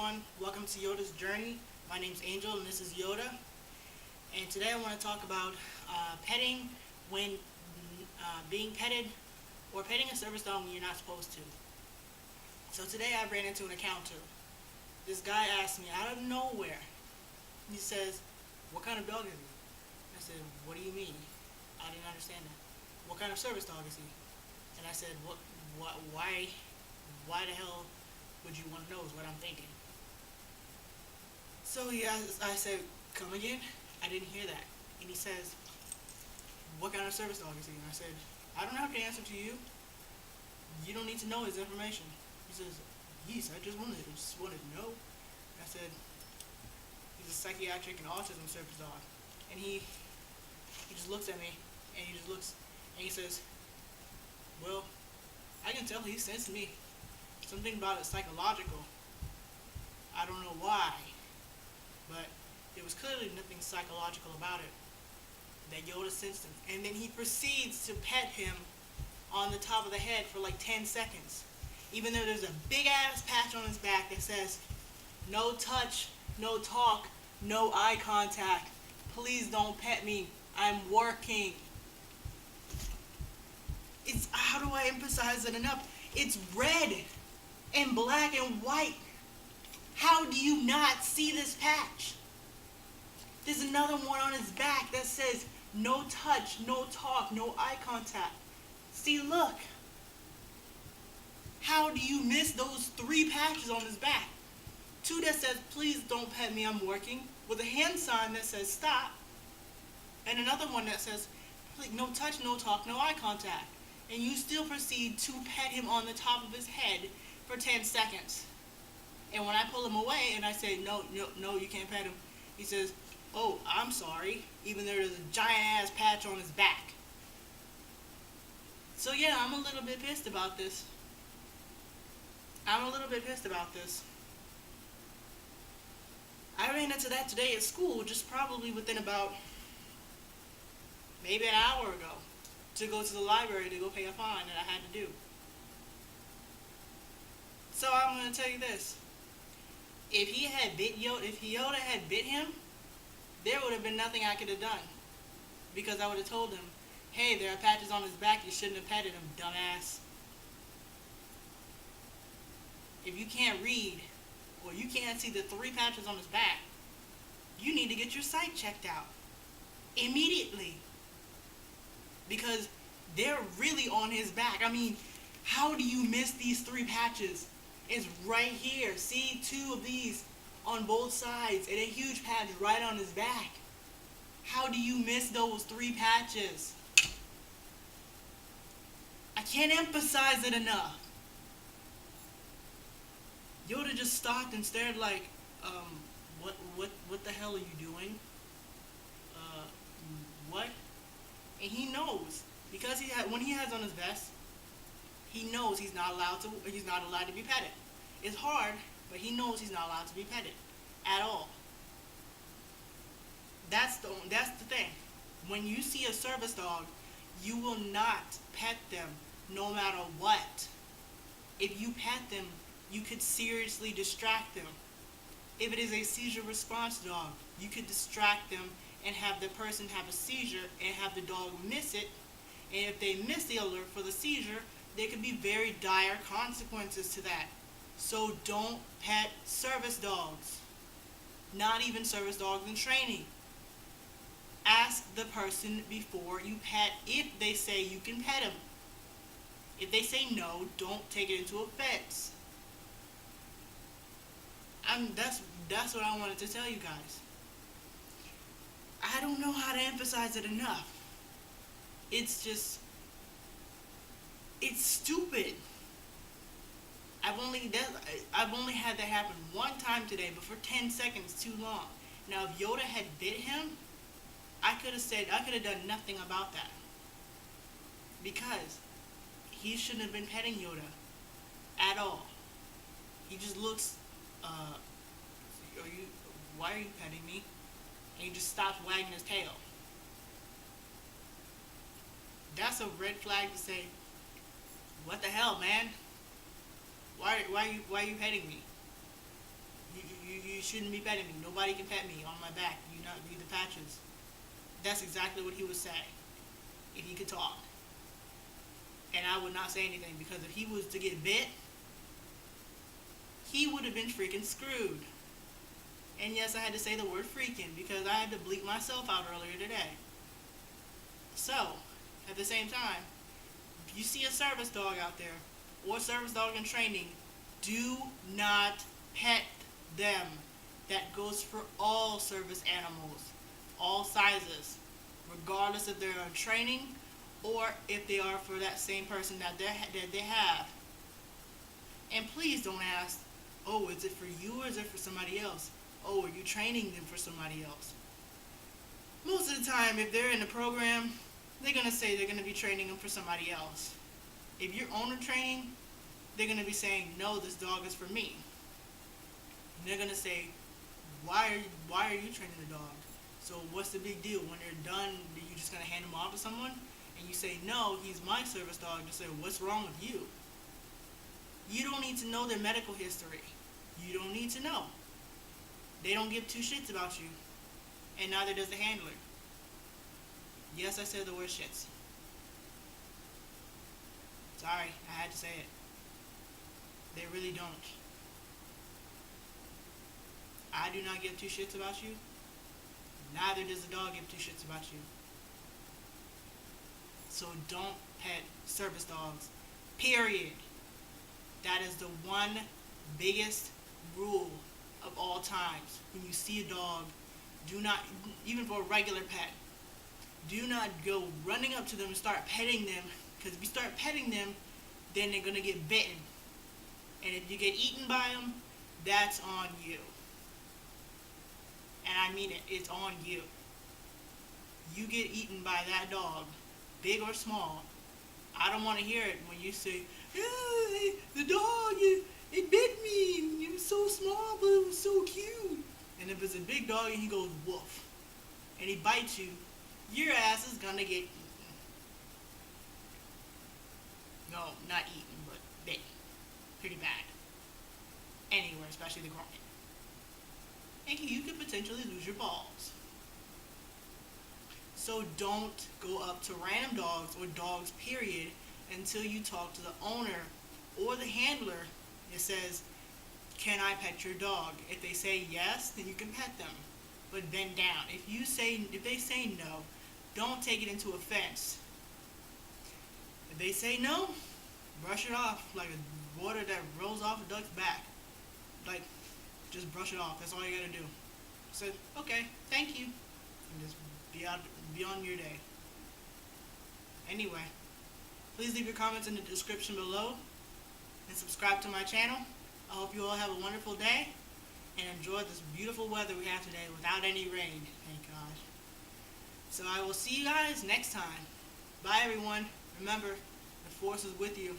everyone. Welcome to Yoda's Journey. My name's Angel and this is Yoda. And today I want to talk about petting when being petted or petting a service dog when you're not supposed to. So today I ran into an encounter. This guy asked me out of nowhere. He says, "What kind of dog is he?" I said, "What do you mean?" I didn't understand that. "What kind of service dog is he?" And I said, why the hell would you want to know is what I'm thinking. So I said, "Come again?" I didn't hear that. And he says, "What kind of service dog is he?" And I said, "I don't have to answer to you. You don't need to know his information." He says, "Yes, I just wanted to know." And I said, "He's a psychiatric and autism service dog." And he just looks at me and he says, "Well, I can tell he sensed me. Something about it psychological. I don't know why, but there was clearly nothing psychological about it. That Yoda sensed him." And then he proceeds to pet him on the top of the head for like 10 seconds. Even though there's a big ass patch on his back that says, "No touch, no talk, no eye contact. Please don't pet me. I'm working." How do I emphasize it enough? It's red and black and white. How do you not see this patch? There's another one on his back that says, "No touch, no talk, no eye contact." See, look. How do you miss those 3 patches on his back? 2 that says, "Please don't pet me, I'm working," with a hand sign that says, "Stop." And another one that says, "No touch, no talk, no eye contact." And you still proceed to pet him on the top of his head for 10 seconds. And when I pull him away and I say, no, you can't pet him," he says, "Oh, I'm sorry," even though there's a giant ass patch on his back. So yeah, I'm a little bit pissed about this. I ran into that today at school, just probably within about maybe an hour ago, to go to the library to go pay a fine that I had to do. So I'm going to tell you this. If Yoda had bit him, there would have been nothing I could have done. Because I would have told him, "Hey, there are patches on his back. You shouldn't have petted him, dumbass." If you can't read, or you can't see the 3 patches on his back, you need to get your sight checked out. Immediately. Because they're really on his back. I mean, how do you miss these 3 patches? It's right here. See, 2 of these on both sides and a huge patch right on his back. How do you miss those 3 patches? I can't emphasize it enough. Yoda just stopped and stared like, what the hell are you doing? What? And he knows, because when he has on his vest, he knows he's not allowed to be petted. It's hard, but he knows he's not allowed to be petted at all. That's the thing. When you see a service dog, you will not pet them no matter what. If you pet them, you could seriously distract them. If it is a seizure response dog, you could distract them and have the person have a seizure and have the dog miss it. And if they miss the alert for the seizure, there could be very dire consequences to that. So don't pet service dogs. Not even service dogs in training. Ask the person before you pet if they say you can pet them. If they say no, don't take it into offense. That's what I wanted to tell you guys. I don't know how to emphasize it enough. It's stupid. I've only had that happen one time today, but for 10 seconds too long. Now, if Yoda had bit him, I could have done nothing about that. Because he shouldn't have been petting Yoda at all. He just looks, why are you petting me? And he just stops wagging his tail. That's a red flag to say, "What the hell, man? Why are you petting me? You shouldn't be petting me. Nobody can pet me on my back. You not read the patches. That's exactly what he would say if he could talk. And I would not say anything, because if he was to get bit, he would have been freaking screwed. And yes, I had to say the word freaking because I had to bleep myself out earlier today. So, at the same time, if you see a service dog out there or a service dog in training, do not pet them. That goes for all service animals, all sizes, regardless if they're in training or if they are for that same person that they have. And please don't ask, oh, is it for you or is it for somebody else? Oh, are you training them for somebody else? Most of the time, if they're in the program, they're going to say they're going to be training them for somebody else. If you're owner training, they're going to be saying, no, this dog is for me. And they're going to say, why are you training the dog? So what's the big deal? When they're done, are you just going to hand them off to someone? And you say, no, he's my service dog. Just say, what's wrong with you? You don't need to know their medical history. You don't need to know. They don't give two shits about you. And neither does the handler. Yes, I said the word shits. Sorry, I had to say it. They really don't. I do not give two shits about you. Neither does the dog give two shits about you. So don't pet service dogs. Period. That is the one biggest rule of all times. When you see a dog, do not, even for a regular pet, do not go running up to them and start petting them, because if you start petting them, then they're going to get bitten. And if you get eaten by them, that's on you. And I mean it, it's on you. You get eaten by that dog, big or small. I don't want to hear it when you say, hey, the dog, it bit me. It was so small, but it was so cute. And if it's a big dog and he goes woof, and he bites you, your ass is going to get eaten. No, not eaten, but bitten. Pretty bad. Anywhere, especially the groin. And you could potentially lose your balls. So don't go up to random dogs or dogs, period, until you talk to the owner or the handler that says, can I pet your dog? If they say yes, then you can pet them, but bend down. If they say no, don't take it into offense. If they say no, brush it off like water that rolls off a duck's back. Like, just brush it off. That's all you gotta do. Say, okay, thank you, and just be on your day. Anyway, please leave your comments in the description below and subscribe to my channel. I hope you all have a wonderful day and enjoy this beautiful weather we have today without any rain. Thank God. So I will see you guys next time. Bye, everyone. Remember, the force is with you.